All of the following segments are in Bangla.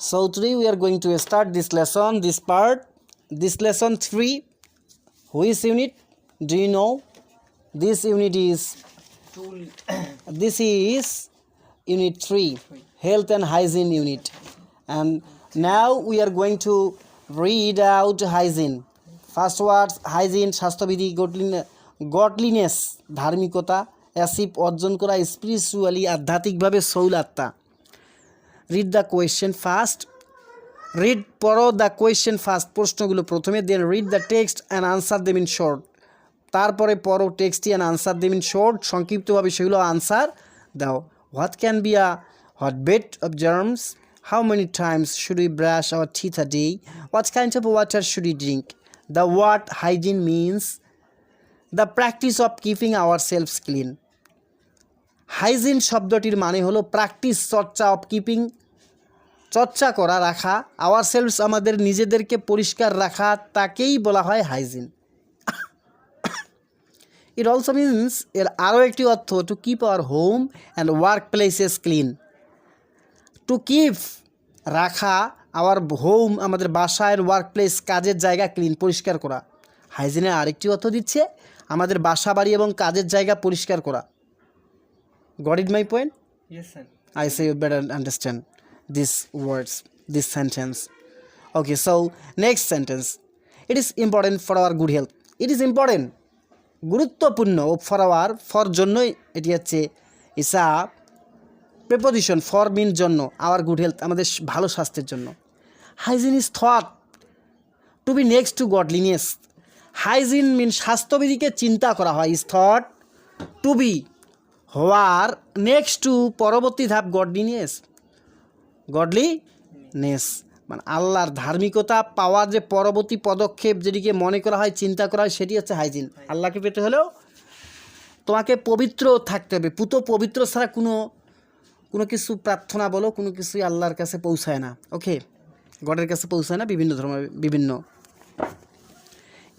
So today we are going to start this lesson, this part, this lesson 3. Which unit? Do you know? This unit is this is unit 3, health and hygiene unit. And now we are going to read out hygiene. First words, hygiene, স্বাস্থ্যবিধি, godliness, ধার্মিকতা, অ্যাসিপ অর্জন করা, স্পিরিচুয়ালি আধ্যাত্মিকভাবে সৌল আত্মা। Read the question first. Read পড়ো দ্য কোয়েশ্চেন ফার্স্ট, প্রশ্নগুলো প্রথমে, then read the text and answer them in short. তারপরে পড়ো টেক্সটটি and answer them in short, সংক্ষিপ্তভাবে সেগুলো আনসার দাও। What can be a hotbed of germs? How many times should we brush our teeth a day? What kind of water should we drink? The word hygiene means the practice of keeping ourselves clean. Hygiene শব্দটির মানে হলো প্র্যাকটিস, চর্চা, অফ কিপিং, চর্চা করা, রাখা, আওয়ারসেলভস আমাদের নিজেদেরকে পরিষ্কার রাখা, তাকেই বলা হয় হাইজিন। ইট অলসো মিনস, এর আরও একটি অর্থ, to keep our home and work places clean. To keep রাখা, আওয়ার হোম আমাদের বাসা, অ্যান্ড ওয়ার্ক প্লেস কাজের জায়গা ক্লিন পরিষ্কার করা। হাইজিনের আরেকটি অর্থ দিচ্ছে আমাদের বাসা বাড়ি এবং কাজের জায়গা পরিষ্কার করা। Got it my point? Yes, sir. I say you better understand these words, this sentence. Okay, so next sentence. It is important for our good health. It is important, গুরুত্বপূর্ণ, for our, for জন্য, এটি হচ্ছে is a preposition, for mean জন্য, our good health আমাদের ভালো স্বাস্থ্যের জন্য। Hygiene is thought to be next to godliness. Hygiene means স্বাস্থ্যবিধিকে চিন্তা করা হয়, is thought to be হওয়ার, নেক্সট টু পরবর্তী ধাপ, গডলিনেস মানে আল্লাহর ধার্মিকতা পাওয়ার যে পরবর্তী পদক্ষেপ, যেটিকে মনে করা হয়, চিন্তা করা হয়, সেটি হচ্ছে হাইজিন। আল্লাহকে পেতে হলেও তোমাকে পবিত্র থাকতে হবে। পবিত্র ছাড়া কোনো কিছু প্রার্থনা বলো, কোনো কিছুই আল্লাহর কাছে পৌঁছায় না। ওকে, গডের কাছে পৌঁছায় না, বিভিন্ন ধর্ম বিভিন্ন।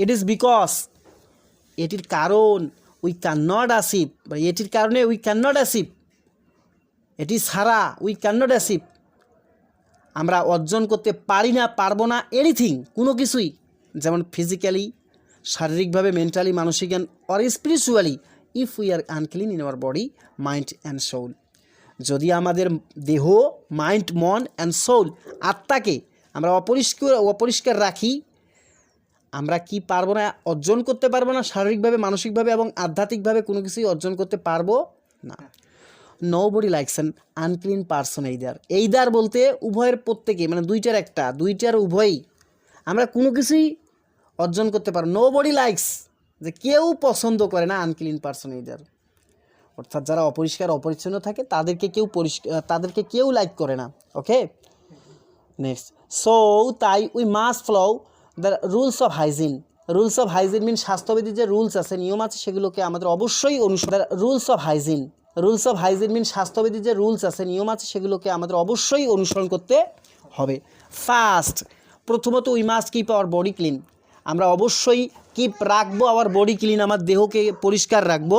ইট ইজ বিকজ, এটির কারণ, উই ক্যান নট অ্যাচিভ, বা এটির কারণে উই ক্যান নট অ্যাচিভ, এটি ছাড়া উই ক্যান নট অ্যাচিভ, আমরা অর্জন করতে পারি না, পারবো না, এনিথিং, কোনো কিছুই, যেমন ফিজিক্যালি, শারীরিকভাবে, মেন্টালি, মানসিক, or spiritually, if we are unclean in our body, mind and soul. যদি আমাদের দেহ, মাইন্ড, মন অ্যান্ড সোল, আত্মাকে আমরা অপরিষ্কার রাখি, আমরা কি পারবো না, অর্জন করতে পারবো না, শারীরিকভাবে, মানসিকভাবে এবং আধ্যাত্মিকভাবে কোনো কিছুই অর্জন করতে পারবো না। Nobody likes an unclean person either বলতে উভয়ের প্রত্যেকে, মানে দুইটার উভয়ই, আমরা কোনো কিছুই অর্জন করতে পারবো। নোবডি লাইকস, যে কেউ পছন্দ করে না আনক্লিন পারসন এইদার, অর্থাৎ যারা অপরিষ্কার অপরিচ্ছন্ন থাকে তাদেরকে কেউ লাইক করে না। Okay, next. সো তাই we must follow the rules of hygiene. Rules of hygiene mean স্বাস্থ্যবিধির যে রুলস আছে, নিয়ম আছে, সেগুলোকে আমাদের অবশ্যই অনুসরণ। রুলস অফ হাইজিন মিন স্বাস্থ্যবিধির যে রুলস আছে, নিয়ম আছে, সেগুলোকে আমাদের অবশ্যই অনুসরণ করতে হবে। ফার্স্ট, প্রথমত we must keep our body clean, আমরা অবশ্যই রাখবো আওয়ার বডি ক্লিন, আমার দেহকে পরিষ্কার রাখবো।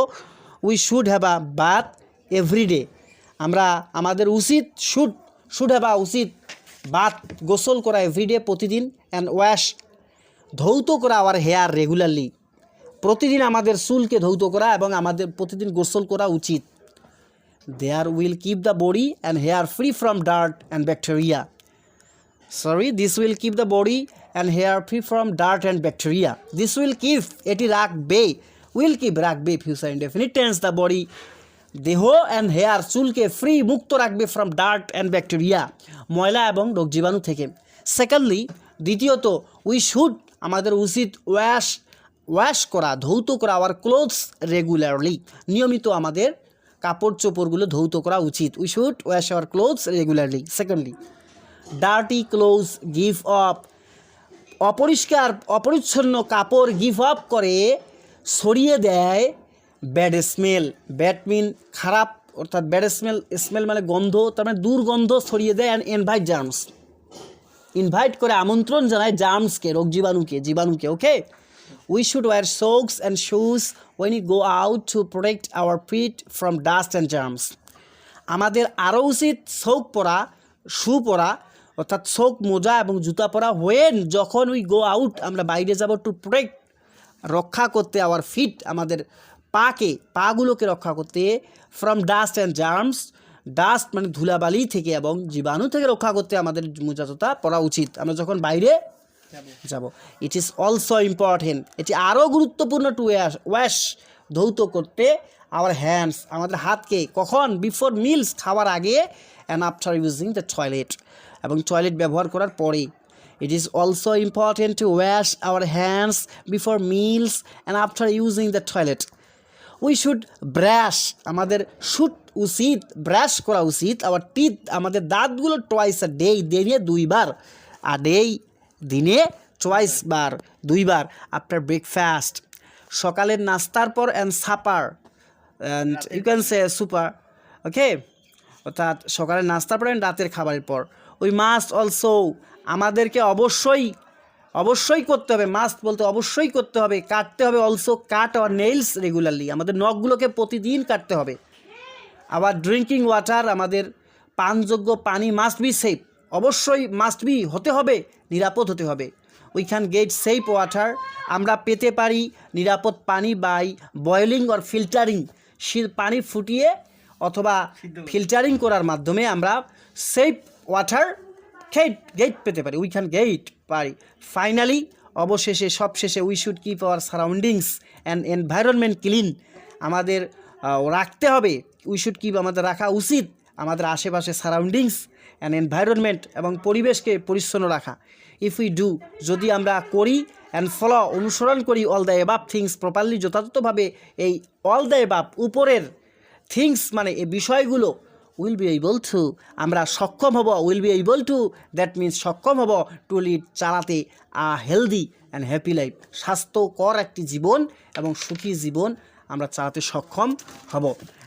We should have a bath everyday, আমাদের শুড হ্যাভ আ বাথ, গোসল করা, এভরিডে প্রতিদিন, অ্যান্ড ওয়াশ ধৌত করা আওয়ার হেয়ার রেগুলারলি, প্রতিদিন আমাদের চুলকে ধৌত করা এবং আমাদের প্রতিদিন গোসল করা উচিত। There will keep the body and hair free from dirt and bacteria. This will keep the body and hair free from dirt and bacteria. This will keep, এটি রাখবে, রাখবে, future indefinite tense, the body দেহ অ্যান্ড হেয়ার চুলকে ফ্রি, মুক্ত রাখবে, ফ্রম ডার্ট অ্যান্ড ব্যাকটেরিয়া ময়লা এবং রোগ জীবাণু থেকে। সেকেন্ডলি, দ্বিতীয়ত, উই শুড আমাদের উচিত ওয়াশ করা, ধৌত করা, আওয়ার ক্লোথস রেগুলারলি, নিয়মিত আমাদের কাপড় চোপড়গুলো ধৌত করা উচিত। We should wash our clothes regularly. Secondly, dirty clothes give up, অপরিচ্ছন্ন কাপড় গিভ আপ করে, সরিয়ে দেয়, ব্যাড স্মেল, ব্যাড মিন খারাপ, অর্থাৎ ব্যাড স্মেল মানে গন্ধ, তার মানে দুর্গন্ধ সরিয়ে দেয়, অ্যান্ড ইনভাইট করে, আমন্ত্রণ জানায়, জার্মসকে, রোগ জীবাণুকে। Okay, we should wear socks and shoes when you go out to protect our feet from dust and germs. আমাদের আরও উচিত শৌক পরা, শু পরা, অর্থাৎ চোখ, মোজা এবং জুতা পরা হোয়েন, যখন উই গো আউট, আমরা বাইরে যাব, টু প্রোটেক্ট, রক্ষা করতে, আওয়ার ফিট, আমাদের পাগুলোকে রক্ষা করতে, from dust and germs, dust মানে ধুলাবালি থেকে এবং জীবাণু থেকে রক্ষা করতে আমাদের মোজা জুতা পরা উচিত আমরা যখন বাইরে যাব। ইট ইজ অলসো ইম্পর্টেন্ট, এটি আরও গুরুত্বপূর্ণ, টু ওয়াশ, ধৌত করতে, আওয়ার হ্যান্ডস, আমাদের হাতকে, কখন, বিফোর মিলস, খাওয়ার আগে, and after using the toilet, এবং টয়লেট ব্যবহার করার পরে। It is also important to wash our hands before meals and after using the toilet. We should brush, আমাদের উচিত ব্রাশ করা উচিত, আওয়ার টিথ, আমাদের দাঁতগুলো, টুয়াইস আ ডে, দিনে 2 বার, দিনে টুয়াইস বার, 2 বার, আফটার ব্রেকফাস্ট, সকালের নাস্তার পর, and supper, and you can say supper, okay, অর্থাৎ সকালের নাস্তার পর, রাতের খাবারের পর। উই মাস্ট অলসো, আমাদেরকে অবশ্যই করতে হবে, মাস্ট বলতে অবশ্যই করতে হবে, কাটতে হবে, অলসো কাট আওয়ার নেইলস রেগুলারলি, আমাদের নখগুলোকে প্রতিদিন কাটতে হবে। আবার ড্রিঙ্কিং ওয়াটার, আমাদের পানযোগ্য পানি, মাস্ট বি সেফ, অবশ্যই মাস্ট বি, হতে হবে, নিরাপদ হতে হবে। We can get safe water, আমরা পেতে পারি নিরাপদ পানি বাই বয়েলিং অর ফিল্টারিং, পানি ফুটিয়ে অথবা ফিল্টারিং করার মাধ্যমে আমরা সেফ ওয়াটার গেট পেতে পারি, উই ক্যান গেট পারি। ফাইনালি, অবশেষে, সবশেষে, we should keep our surroundings and environment clean, আমাদের রাখতে হবে, উই শুড কিপ, আমাদের রাখা উচিত আমাদের আশেপাশে সারাউন্ডিংস অ্যান্ড এনভায়রনমেন্ট, এবং পরিবেশকে পরিচ্ছন্ন রাখা। ইফ উই ডু, যদি আমরা করি, অ্যান্ড ফলো, অনুসরণ করি, অল দ্য এবাব থিংস প্রপারলি, যথাযথভাবে, এই অল দ্য এবাব, উপরের থিংস মানে এই বিষয়গুলো, উইল বি এবল টু, আমরা সক্ষম হব, will be able to, that means সক্ষম হব, টু লিড, চালাতে, a healthy and happy life, স্বাস্থ্যকর একটি জীবন এবং সুখী জীবন আমরা চালাতে সক্ষম হব।